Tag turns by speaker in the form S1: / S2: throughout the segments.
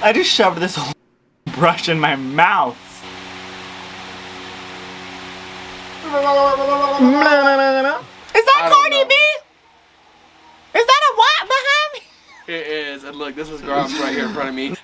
S1: I just shoved this whole brush in my mouth. Is that Cardi B? Is that a what behind me?
S2: It is, and look, this is Grumps right here in front of me.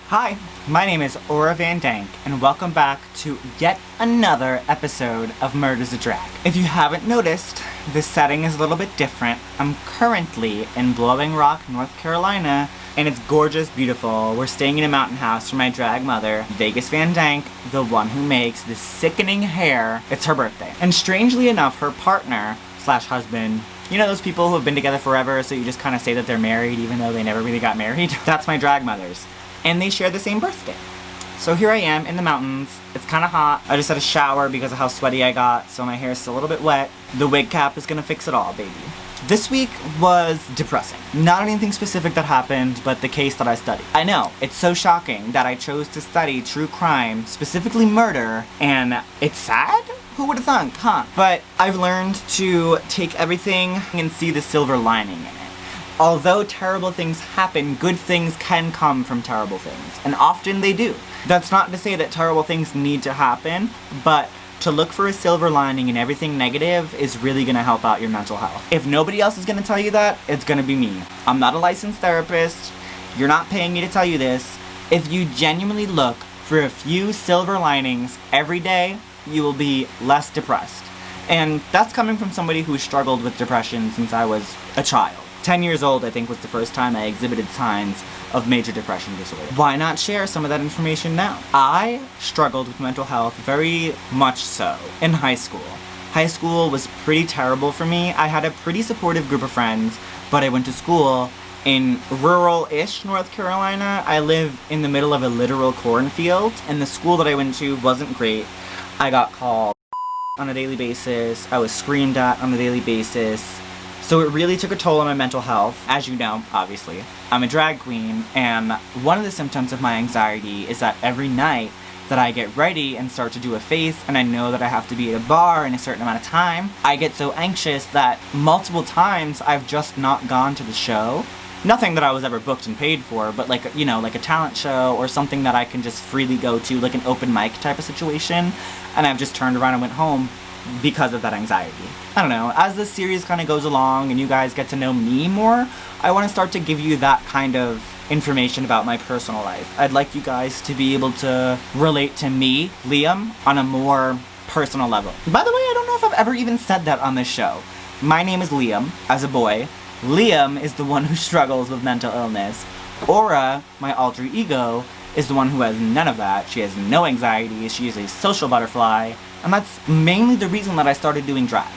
S1: Hi, my name is Aura Van Dank, and welcome back to yet another episode of Murder's a Drag. If you haven't noticed, the setting is a little bit different. I'm currently in Blowing Rock, North Carolina, and it's gorgeous, beautiful. We're staying in a mountain house for my drag mother, Vegas Van Dank, the one who makes this sickening hair. It's her birthday. And strangely enough, her partner slash husband, you know those people who have been together forever, so you just kind of say that they're married even though they never really got married? That's my drag mother's. And they share the same birthday. So here I am in the mountains. It's kind of hot. I just had a shower because of how sweaty I got, so my hair is still a little bit wet. The wig cap is gonna fix it all, baby. This week was depressing. Not anything specific that happened, but the case that I studied. I know, it's so shocking that I chose to study true crime, specifically murder, and it's sad? Who would have thunk, huh? But I've learned to take everything and see the silver lining in it. Although terrible things happen, good things can come from terrible things, and often they do. That's not to say that terrible things need to happen, but to look for a silver lining in everything negative is really gonna help out your mental health. If nobody else is gonna tell you that, it's gonna be me. I'm not a licensed therapist. You're not paying me to tell you this. If you genuinely look for a few silver linings every day, you will be less depressed. And that's coming from somebody who struggled with depression since I was a child. 10 years old, I think, was the first time I exhibited signs of major depression disorder. Why not share some of that information now? I struggled with mental health very much so in high school. High school was pretty terrible for me. I had a pretty supportive group of friends, but I went to school in rural-ish North Carolina. I live in the middle of a literal cornfield, and the school that I went to wasn't great. I got called on a daily basis. I was screamed at on a daily basis. So it really took a toll on my mental health. As you know, obviously, I'm a drag queen, and one of the symptoms of my anxiety is that every night that I get ready and start to do a face, and I know that I have to be at a bar in a certain amount of time, I get so anxious that multiple times I've just not gone to the show. Nothing that I was ever booked and paid for, but like, you know, like a talent show or something that I can just freely go to, like an open mic type of situation, and I've just turned around and went home because of that anxiety. I don't know, as this series kind of goes along and you guys get to know me more, I want to start to give you that kind of information about my personal life. I'd like you guys to be able to relate to me, Liam, on a more personal level. By the way, I don't know if I've ever even said that on this show. My name is Liam, as a boy. Liam is the one who struggles with mental illness. Aura, my alter ego, is the one who has none of that. She has no anxiety, she is a social butterfly, and that's mainly the reason that I started doing drag.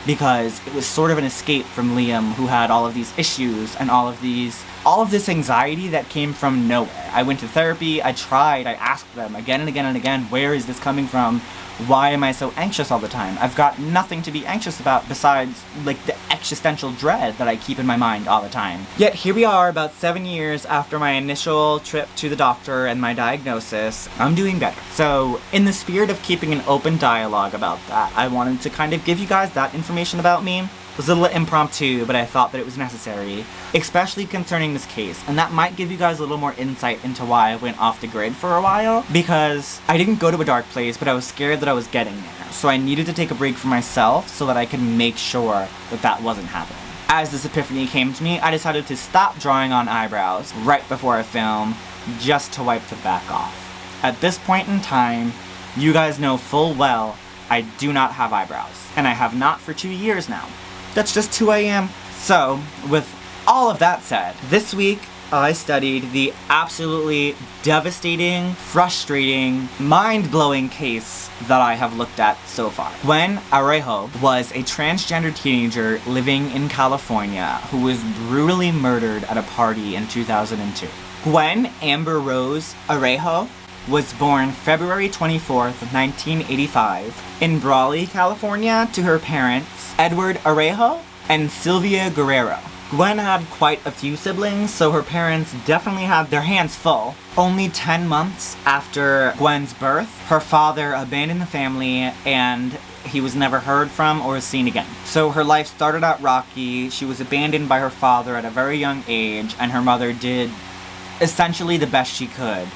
S1: Because it was sort of an escape from Liam, who had all of these issues and all of this anxiety that came from nowhere. I went to therapy, I tried, I asked them again and again and again, where is this coming from? Why am I so anxious all the time? I've got nothing to be anxious about besides, like, the existential dread that I keep in my mind all the time. Yet here we are, about 7 years after my initial trip to the doctor and my diagnosis. I'm doing better. So, in the spirit of keeping an open dialogue about that, I wanted to kind of give you guys that information about me. It was a little impromptu, but I thought that it was necessary, especially concerning this case, and that might give you guys a little more insight into why I went off the grid for a while, because I didn't go to a dark place, but I was scared that I was getting there, so I needed to take a break for myself so that I could make sure that that wasn't happening. As this epiphany came to me, I decided to stop drawing on eyebrows right before I film, just to wipe the back off. At this point in time, you guys know full well I do not have eyebrows, and I have not for 2 years now. That's just who I am. So, with all of that said, this week I studied the absolutely devastating, frustrating, mind-blowing case that I have looked at so far. Gwen Araujo was a transgender teenager living in California who was brutally murdered at a party in 2002. Gwen Amber Rose Araujo was born February 24th, 1985 in Brawley, California to her parents, Edward Araujo and Sylvia Guerrero. Gwen had quite a few siblings, so her parents definitely had their hands full. Only 10 months after Gwen's birth, her father abandoned the family and he was never heard from or seen again. So her life started out rocky. She was abandoned by her father at a very young age, and her mother did essentially the best she could,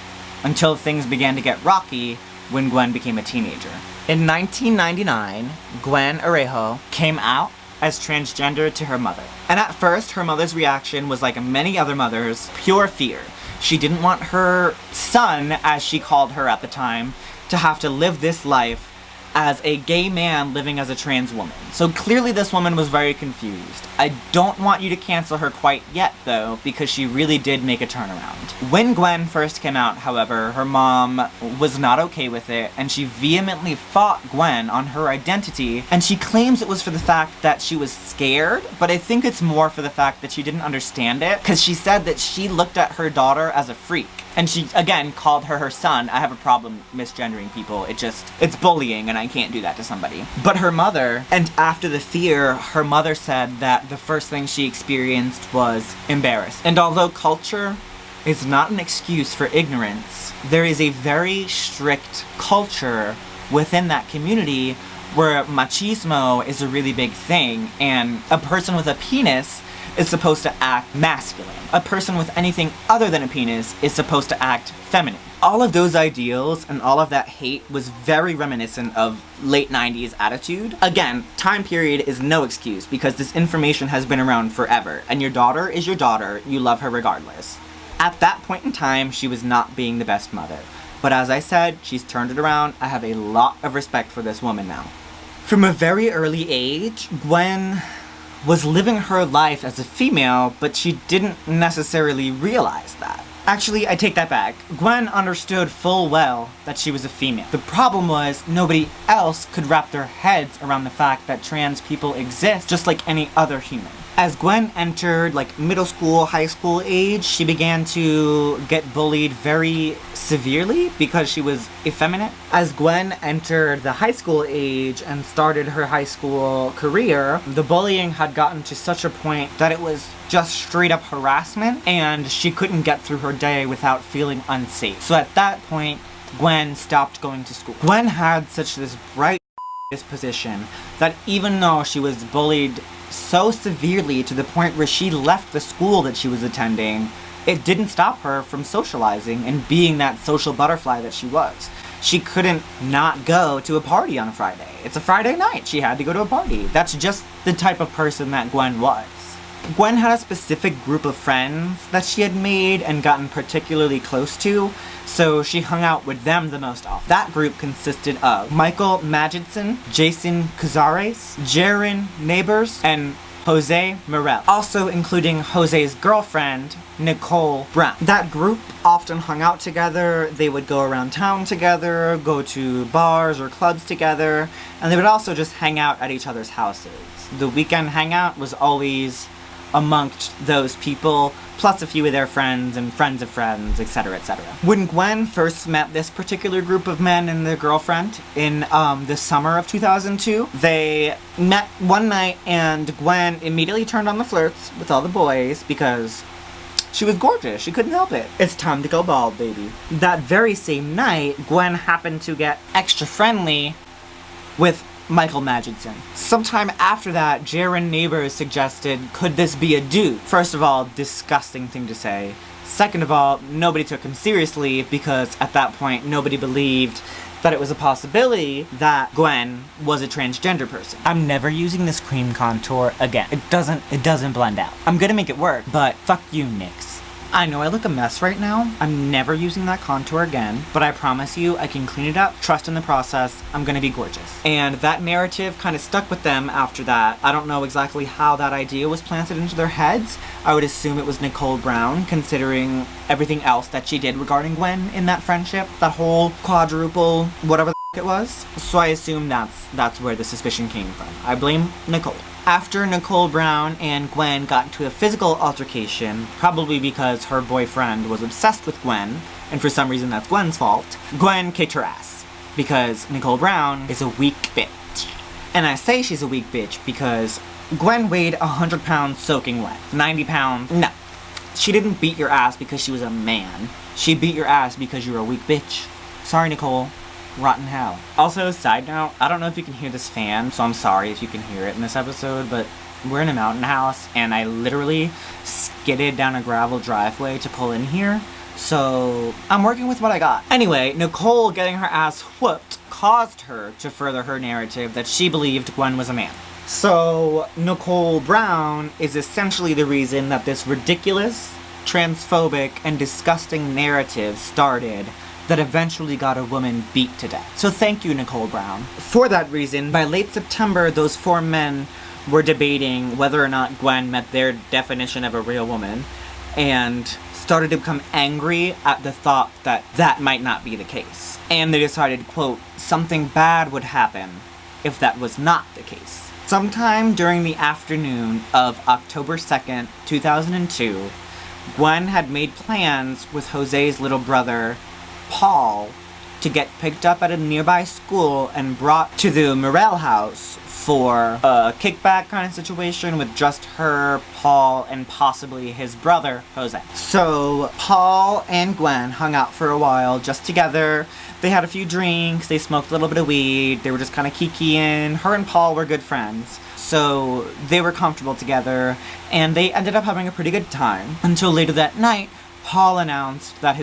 S1: until things began to get rocky when Gwen became a teenager. In 1999, Gwen Araujo came out as transgender to her mother. And at first, her mother's reaction was like many other mothers, pure fear. She didn't want her son, as she called her at the time, to have to live this life as a gay man living as a trans woman. So clearly this woman was very confused. I don't want you to cancel her quite yet, though, because she really did make a turnaround. When Gwen first came out, however, her mom was not okay with it, and she vehemently fought Gwen on her identity, and she claims it was for the fact that she was scared, but I think it's more for the fact that she didn't understand it, because she said that she looked at her daughter as a freak. And she, again, called her son. I have a problem misgendering people. It's bullying, and I can't do that to somebody. But her mother, and after the fear, her mother said that the first thing she experienced was embarrassed. And although culture is not an excuse for ignorance, there is a very strict culture within that community where machismo is a really big thing, and a person with a penis is supposed to act masculine. A person with anything other than a penis is supposed to act feminine. All of those ideals and all of that hate was very reminiscent of late 90s attitude. Again, time period is no excuse because this information has been around forever, and your daughter is your daughter, you love her regardless. At that point in time, she was not being the best mother. But as I said, she's turned it around. I have a lot of respect for this woman now. From a very early age, Gwen was living her life as a female, but she didn't necessarily realize that. Actually, I take that back. Gwen understood full well that she was a female. The problem was nobody else could wrap their heads around the fact that trans people exist just like any other human. As Gwen entered middle school, high school age, she began to get bullied very severely because she was effeminate. As Gwen entered the high school age and started her high school career, the bullying had gotten to such a point that it was just straight up harassment, and she couldn't get through her day without feeling unsafe. So at that point, Gwen stopped going to school. Gwen had such this bright disposition that even though she was bullied so severely to the point where she left the school that she was attending, it didn't stop her from socializing and being that social butterfly that she was. She couldn't not go to a party on a Friday. It's a Friday night. She had to go to a party. That's just the type of person that Gwen was. Gwen had a specific group of friends that she had made and gotten particularly close to, so she hung out with them the most often. That group consisted of Michael Magidson, Jason Cazares, Jaron Neighbors, and Jose Morel, also including Jose's girlfriend, Nicole Brown. That group often hung out together. They would go around town together, go to bars or clubs together, and they would also just hang out at each other's houses. The weekend hangout was always amongst those people, plus a few of their friends and friends of friends, etc., etc. When Gwen first met this particular group of men and their girlfriend in the summer of 2002, they met one night and Gwen immediately turned on the flirts with all the boys because she was gorgeous. She couldn't help it. It's time to go bald, baby. That very same night, Gwen happened to get extra friendly with Michael Magidson. Sometime after that, Jaron Neighbors suggested, could this be a dude? First of all, disgusting thing to say. Second of all, nobody took him seriously because at that point, nobody believed that it was a possibility that Gwen was a transgender person. I'm never using this cream contour again. It doesn't blend out. I'm gonna make it work, but fuck you, NYX. I know I look a mess right now. I'm never using that contour again, but I promise you I can clean it up. Trust in the process. I'm gonna be gorgeous. And that narrative kind of stuck with them after that. I don't know exactly how that idea was planted into their heads. I would assume it was Nicole Brown, considering everything else that she did regarding Gwen in that friendship. That whole quadruple, whatever the it was. So I assume that's where the suspicion came from. I blame Nicole. After Nicole Brown and Gwen got into a physical altercation, probably because her boyfriend was obsessed with Gwen, and for some reason that's Gwen's fault, Gwen kicked her ass. Because Nicole Brown is a weak bitch. And I say she's a weak bitch because Gwen weighed 100 pounds soaking wet. 90 pounds, no. She didn't beat your ass because she was a man. She beat your ass because you're a weak bitch. Sorry, Nicole. Rotten hell. Also, side note, I don't know if you can hear this fan, so I'm sorry if you can hear it in this episode, but we're in a mountain house, and I literally skidded down a gravel driveway to pull in here. So I'm working with what I got. Anyway, Nicole getting her ass whooped caused her to further her narrative that she believed Gwen was a man. So Nicole Brown is essentially the reason that this ridiculous, transphobic, and disgusting narrative started that eventually got a woman beat to death. So thank you, Nicole Brown. For that reason, by late September, those 4 men were debating whether or not Gwen met their definition of a real woman, and started to become angry at the thought that that might not be the case. And they decided, quote, something bad would happen if that was not the case. Sometime during the afternoon of October 2nd, 2002, Gwen had made plans with Jose's little brother, Paul, to get picked up at a nearby school and brought to the Morel house for a kickback kind of situation with just her, Paul, and possibly his brother, Jose. So Paul and Gwen hung out for a while just together. They had a few drinks, they smoked a little bit of weed, they were just kind of kikiing. Her and Paul were good friends, so they were comfortable together, and they ended up having a pretty good time. Until later that night, Paul announced that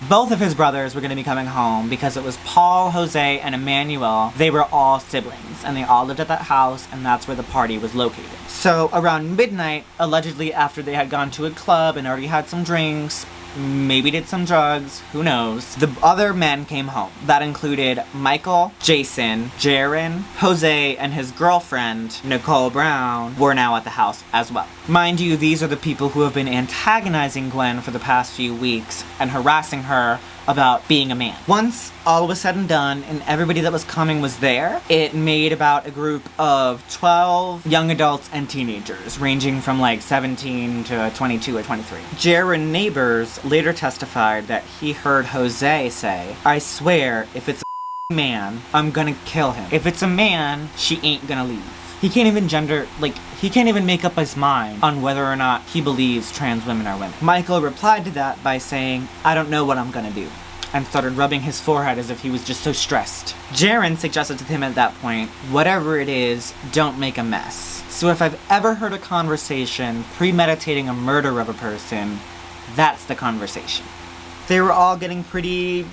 S1: both of his brothers were going to be coming home because it was Paul, Jose, and Emmanuel. They were all siblings, and they all lived at that house, and that's where the party was located. So around midnight, allegedly after they had gone to a club and already had some drinks, maybe did some drugs, who knows, the other men came home. That included Michael, Jason, Jaron, Jose, and his girlfriend, Nicole Brown, were now at the house as well. Mind you, these are the people who have been antagonizing Gwen for the past few weeks and harassing her about being a man. Once all was said and done and everybody that was coming was there, it made about a group of 12 young adults and teenagers, ranging from like 17 to 22 or 23. Jaron neighbors later testified that he heard Jose say, "I swear, if it's a man, I'm gonna kill him. If it's a man, she ain't gonna leave." He can't even make up his mind on whether or not he believes trans women are women. Michael replied to that by saying, "I don't know what I'm gonna do," and started rubbing his forehead as if he was just so stressed. Jaron suggested to him at that point, "Whatever it is, don't make a mess." So if I've ever heard a conversation premeditating a murder of a person, that's the conversation. They were all getting pretty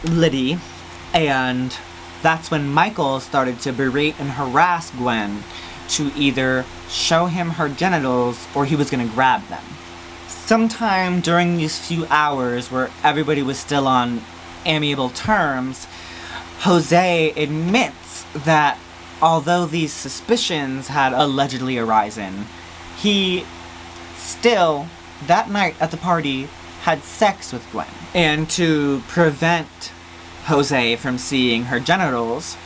S1: litty, and that's when Michael started to berate and harass Gwen to either show him her genitals or he was gonna grab them. Sometime during these few hours where everybody was still on amiable terms, Jose admits that although these suspicions had allegedly arisen, he still, that night at the party, had sex with Gwen. And to prevent Jose from seeing her genitals,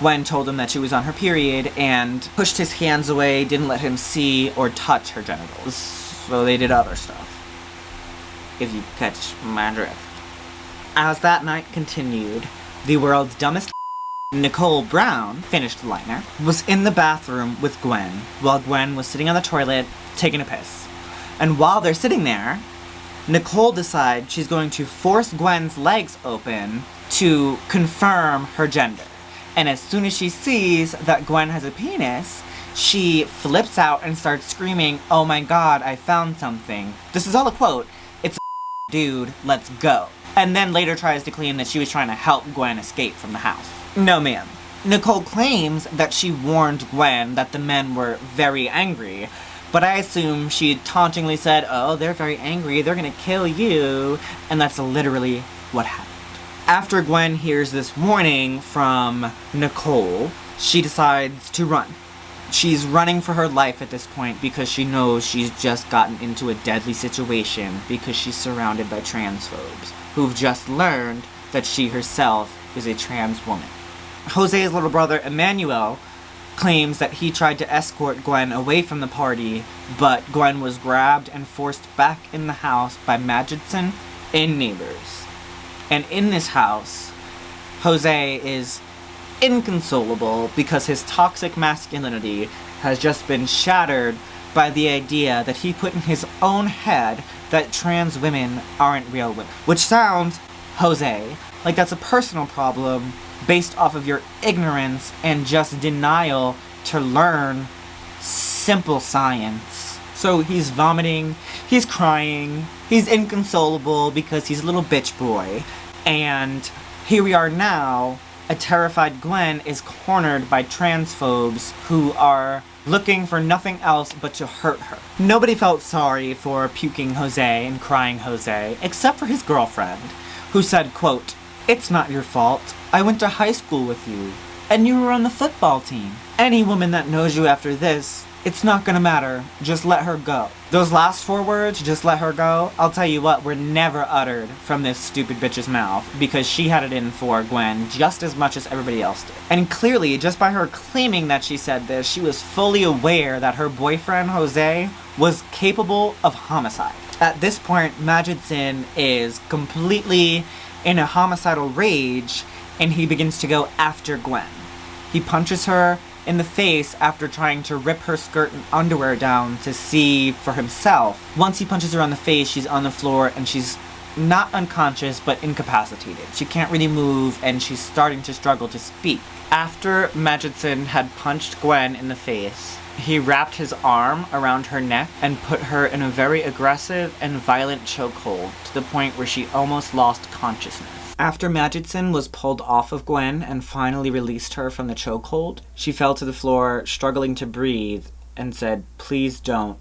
S1: Gwen told him that she was on her period and pushed his hands away, didn't let him see or touch her genitals. So they did other stuff, if you catch my drift. As that night continued, the world's dumbest Nicole Brown, finished liner, was in the bathroom with Gwen while Gwen was sitting on the toilet taking a piss. And while they're sitting there, Nicole decides she's going to force Gwen's legs open to confirm her gender. And as soon as she sees that Gwen has a penis, she flips out and starts screaming, "Oh my god, I found something." This is all a quote. "It's a dude, let's go." And then later tries to claim that she was trying to help Gwen escape from the house. No ma'am. Nicole claims that she warned Gwen that the men were very angry, but I assume she tauntingly said, "Oh, they're very angry, they're gonna kill you," and that's literally what happened. After Gwen hears this warning from Nicole, she decides to run. She's running for her life at this point because she knows she's just gotten into a deadly situation because she's surrounded by transphobes who've just learned that she herself is a trans woman. Jose's little brother, Emmanuel, claims that he tried to escort Gwen away from the party, but Gwen was grabbed and forced back in the house by Magidson and neighbors. And in this house, Jose is inconsolable because his toxic masculinity has just been shattered by the idea that he put in his own head that trans women aren't real women. Which sounds, Jose, like that's a personal problem based off of your ignorance and just denial to learn simple science. So So he's vomiting, he's crying, he's inconsolable because he's a little bitch boy. And here we are now, a terrified Gwen is cornered by transphobes who are looking for nothing else but to hurt her. Nobody felt sorry for puking Jose and crying Jose, except for his girlfriend, who said, quote, "It's not your fault. I went to high school with you, and you were on the football team. Any woman that knows you after this, it's not gonna matter. Just let her go." Those last 4 words, "just let her go," I'll tell you what, were never uttered from this stupid bitch's mouth, because she had it in for Gwen just as much as everybody else did. And clearly, just by her claiming that she said this, she was fully aware that her boyfriend, Jose, was capable of homicide. At this point, Magidson is completely in a homicidal rage, and he begins to go after Gwen. He punches her in the face after trying to rip her skirt and underwear down to see for himself. Once he punches her on the face, she's on the floor and she's not unconscious but incapacitated. She can't really move and she's starting to struggle to speak. After Magidson had punched Gwen in the face, he wrapped his arm around her neck and put her in a very aggressive and violent chokehold to the point where she almost lost consciousness. After Magidson was pulled off of Gwen and finally released her from the chokehold, she fell to the floor, struggling to breathe, and said, "Please don't.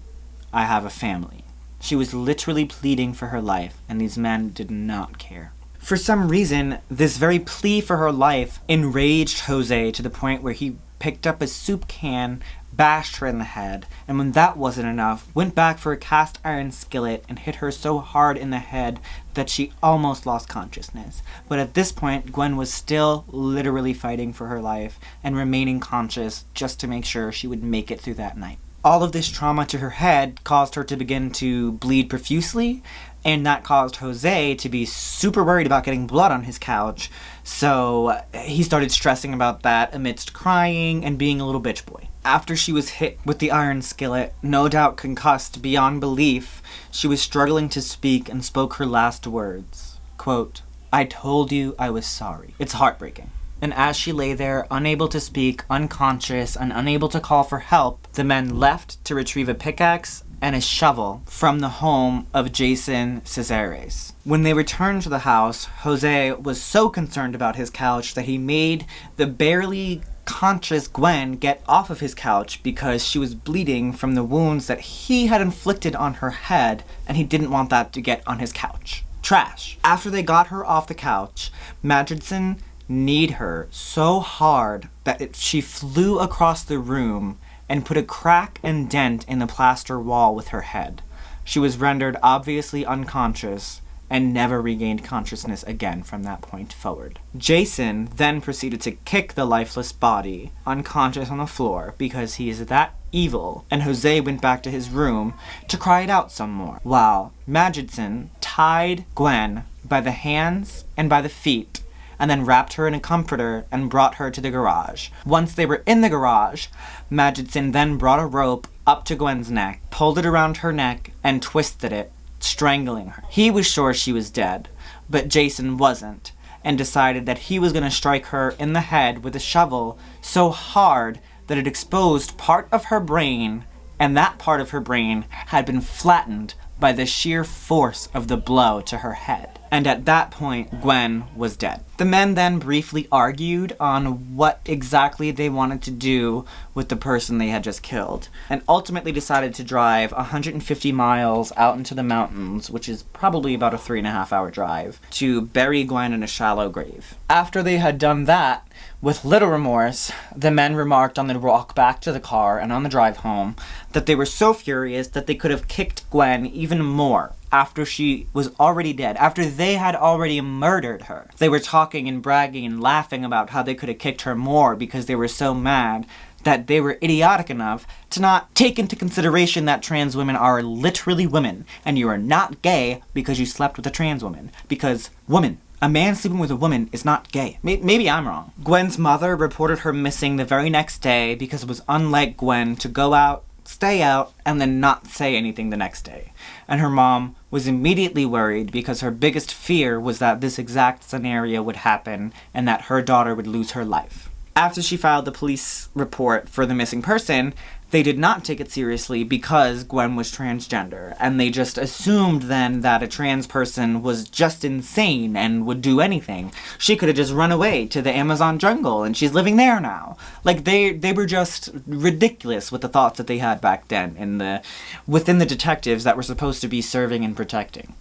S1: I have a family." She was literally pleading for her life, and these men did not care. For some reason, this very plea for her life enraged Jose to the point where he picked up a soup can, bashed her in the head, and when that wasn't enough, went back for a cast iron skillet and hit her so hard in the head that she almost lost consciousness. But at this point, Gwen was still literally fighting for her life and remaining conscious just to make sure she would make it through that night. All of this trauma to her head caused her to begin to bleed profusely, and that caused Jose to be super worried about getting blood on his couch, so he started stressing about that amidst crying and being a little bitch boy. After she was hit with the iron skillet, no doubt concussed beyond belief, she was struggling to speak and spoke her last words. Quote, "I told you I was sorry." It's heartbreaking. And as she lay there, unable to speak, unconscious, and unable to call for help, the men left to retrieve a pickaxe and a shovel from the home of Jason Cesares. When they returned to the house, Jose was so concerned about his couch that he made the barely conscious Gwen get off of his couch because she was bleeding from the wounds that he had inflicted on her head, and he didn't want that to get on his couch. Trash. After they got her off the couch, Magidson kneed her so hard that she flew across the room and put a crack and dent in the plaster wall with her head. She was rendered obviously unconscious and never regained consciousness again from that point forward. Jason then proceeded to kick the lifeless body unconscious on the floor because he is that evil, and Jose went back to his room to cry it out some more, while Magidson tied Gwen by the hands and by the feet and then wrapped her in a comforter and brought her to the garage. Once they were in the garage, Magidson then brought a rope up to Gwen's neck, pulled it around her neck, and twisted it, strangling her. He was sure she was dead, but Jason wasn't, and decided that he was going to strike her in the head with a shovel so hard that it exposed part of her brain, and that part of her brain had been flattened by the sheer force of the blow to her head. And at that point, Gwen was dead. The men then briefly argued on what exactly they wanted to do with the person they had just killed, and ultimately decided to drive 150 miles out into the mountains, which is probably about a 3.5-hour drive, to bury Gwen in a shallow grave. After they had done that, with little remorse, the men remarked on the walk back to the car and on the drive home that they were so furious that they could have kicked Gwen even more after she was already dead, after they had already murdered her. They were talking and bragging and laughing about how they could have kicked her more because they were so mad that they were idiotic enough to not take into consideration that trans women are literally women, and you are not gay because you slept with a trans woman. Because woman. A man sleeping with a woman is not gay. Maybe I'm wrong. Gwen's mother reported her missing the very next day because it was unlike Gwen to go out, stay out, and then not say anything the next day. And her mom was immediately worried because her biggest fear was that this exact scenario would happen and that her daughter would lose her life. After she filed the police report for the missing person, they did not take it seriously because Gwen was transgender, and they just assumed then that a trans person was just insane and would do anything. She could have just run away to the Amazon jungle, and she's living there now. Like, they were just ridiculous with the thoughts that they had back then within the detectives that were supposed to be serving and protecting.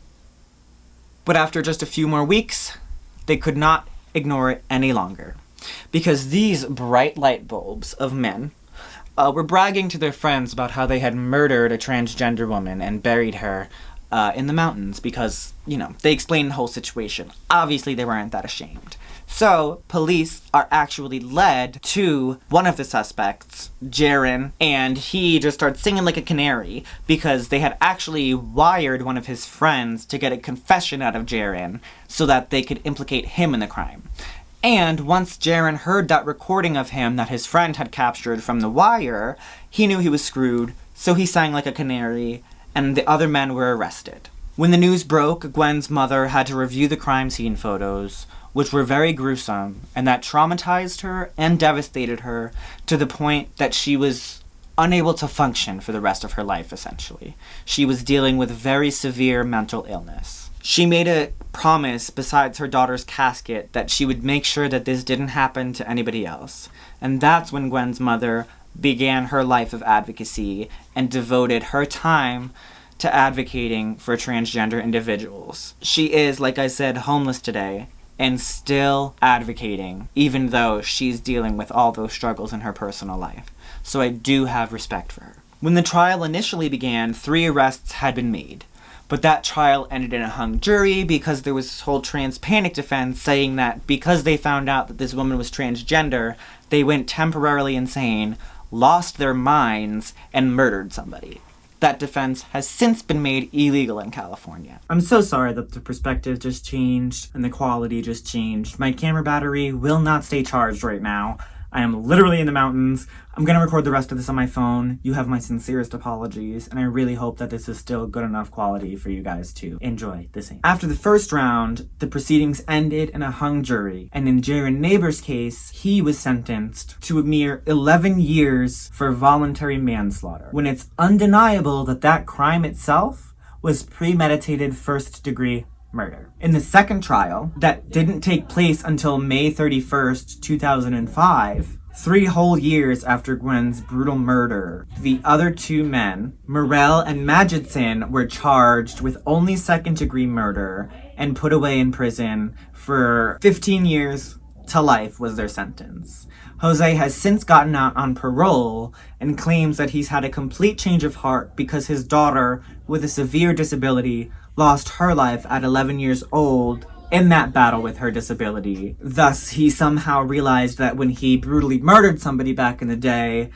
S1: But after just a few more weeks, they could not ignore it any longer, because these bright light bulbs of men were bragging to their friends about how they had murdered a transgender woman and buried her in the mountains because, they explained the whole situation. Obviously, they weren't that ashamed. So, police are actually led to one of the suspects, Jaron, and he just starts singing like a canary because they had actually wired one of his friends to get a confession out of Jaron so that they could implicate him in the crime. And once Jaron heard that recording of him that his friend had captured from the wire, he knew he was screwed, so he sang like a canary, and the other men were arrested. When the news broke, Gwen's mother had to review the crime scene photos, which were very gruesome, and that traumatized her and devastated her to the point that she was unable to function for the rest of her life, essentially. She was dealing with very severe mental illness. She made a promise besides her daughter's casket that she would make sure that this didn't happen to anybody else. And that's when Gwen's mother began her life of advocacy and devoted her time to advocating for transgender individuals. She is, like I said, homeless today and still advocating, even though she's dealing with all those struggles in her personal life. So I do have respect for her. When the trial initially began, 3 arrests had been made. But that trial ended in a hung jury because there was this whole trans panic defense saying that because they found out that this woman was transgender, they went temporarily insane, lost their minds, and murdered somebody. That defense has since been made illegal in California. I'm so sorry that the perspective just changed and the quality just changed. My camera battery will not stay charged right now. I am literally in the mountains. I'm going to record the rest of this on my phone. You have my sincerest apologies, and I really hope that this is still good enough quality for you guys to enjoy the same. After the first round, the proceedings ended in a hung jury, and in Jaron Neighbor's case, he was sentenced to a mere 11 years for voluntary manslaughter, when it's undeniable that that crime itself was premeditated first-degree murder. In the second trial, that didn't take place until May 31st, 2005, 3 whole years after Gwen's brutal murder, the other 2 men, Morell and Magidson, were charged with only second-degree murder and put away in prison for 15 years to life was their sentence. Jose has since gotten out on parole and claims that he's had a complete change of heart because his daughter, with a severe disability, lost her life at 11 years old in that battle with her disability. Thus, he somehow realized that when he brutally murdered somebody back in the day,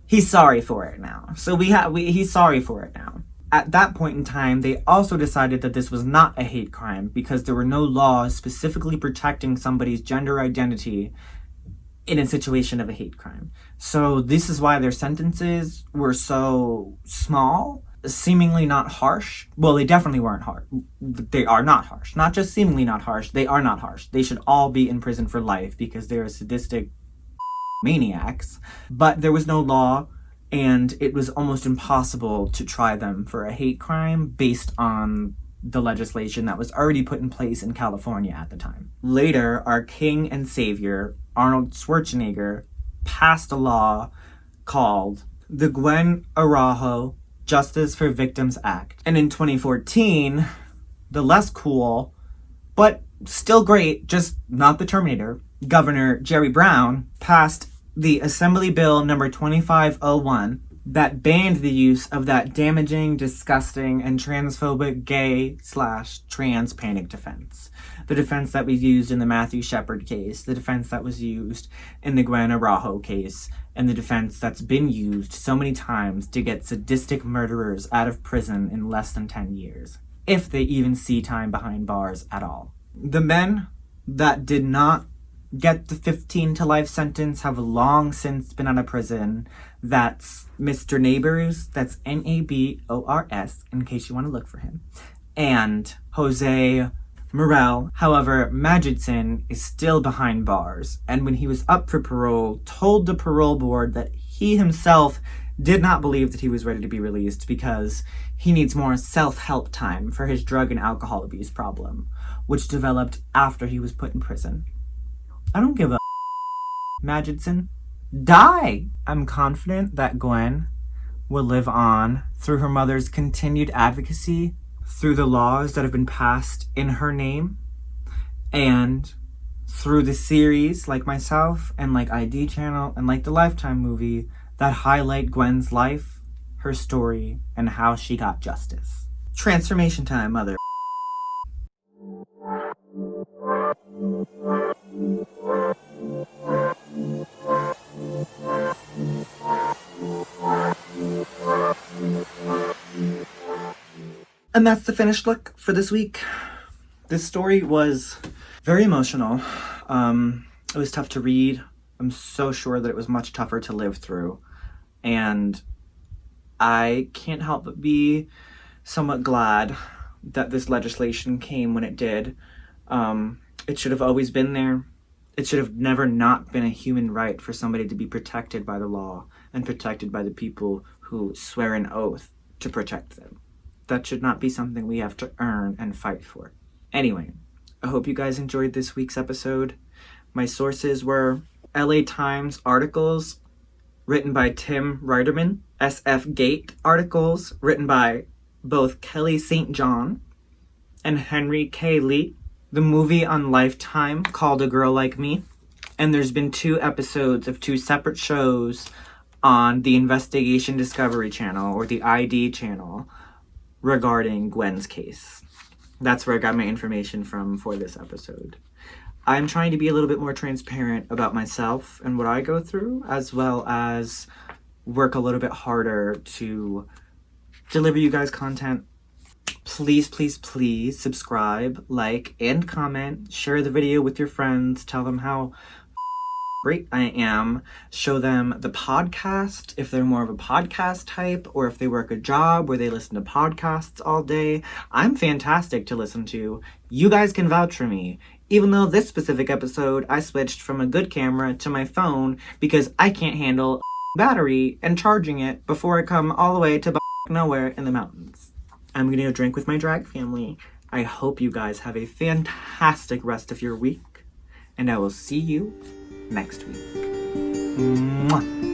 S1: he's sorry for it now. So he's sorry for it now. At that point in time, they also decided that this was not a hate crime because there were no laws specifically protecting somebody's gender identity in a situation of a hate crime. So this is why their sentences were so small, seemingly not harsh. Well, they definitely weren't harsh. They are not harsh. Not just seemingly not harsh, they are not harsh. They should all be in prison for life because they're sadistic maniacs. But there was no law, and it was almost impossible to try them for a hate crime based on the legislation that was already put in place in California at the time. Later, our king and savior, Arnold Schwarzenegger, passed a law called the Gwen Araujo Justice for Victims Act. And in 2014, the less cool, but still great, just not the Terminator, Governor Jerry Brown passed the Assembly Bill number 2501 that banned the use of that damaging, disgusting, and transphobic gay/trans panic defense. The defense that was used in the Matthew Shepard case, the defense that was used in the Gwen Araujo case, and the defense that's been used so many times to get sadistic murderers out of prison in less than 10 years, if they even see time behind bars at all. The men that did not get the 15 to life sentence have long since been out of prison. That's Mr. Neighbors, that's Nabors, in case you want to look for him, and Jose Morel. However, Magidson is still behind bars, and when he was up for parole, told the parole board that he himself did not believe that he was ready to be released because he needs more self-help time for his drug and alcohol abuse problem, which developed after he was put in prison. I don't give a Magidson. Die! I'm confident that Gwen will live on through her mother's continued advocacy, through the laws that have been passed in her name, and through the series like myself and like ID Channel and like the Lifetime movie that highlight Gwen's life, her story, and how she got justice. Transformation time, mother. And that's the finished look for this week. This story was very emotional. It was tough to read. I'm so sure that it was much tougher to live through. And I can't help but be somewhat glad that this legislation came when it did. It should have always been there. It should have never not been a human right for somebody to be protected by the law and protected by the people who swear an oath to protect them. That should not be something we have to earn and fight for. Anyway, I hope you guys enjoyed this week's episode. My sources were LA Times articles written by Tim Reiterman, SF Gate articles written by both Kelly St. John and Henry K. Lee, the movie on Lifetime called A Girl Like Me, and there's been 2 episodes of 2 separate shows on the Investigation Discovery Channel, or the ID Channel, regarding Gwen's case. That's where I got my information from for this episode. I'm trying to be a little bit more transparent about myself and what I go through, as well as work a little bit harder to deliver you guys content. Please, please, please subscribe, like, and comment. Share the video with your friends. Tell them how great I am. Show them the podcast if they're more of a podcast type, or if they work a job where they listen to podcasts all day. I'm fantastic to listen to. You guys can vouch for me. Even though this specific episode, I switched from a good camera to my phone because I can't handle battery and charging it before I come all the way to nowhere in the mountains. I'm gonna go drink with my drag family. I hope you guys have a fantastic rest of your week, and I will see you next week. Mwah.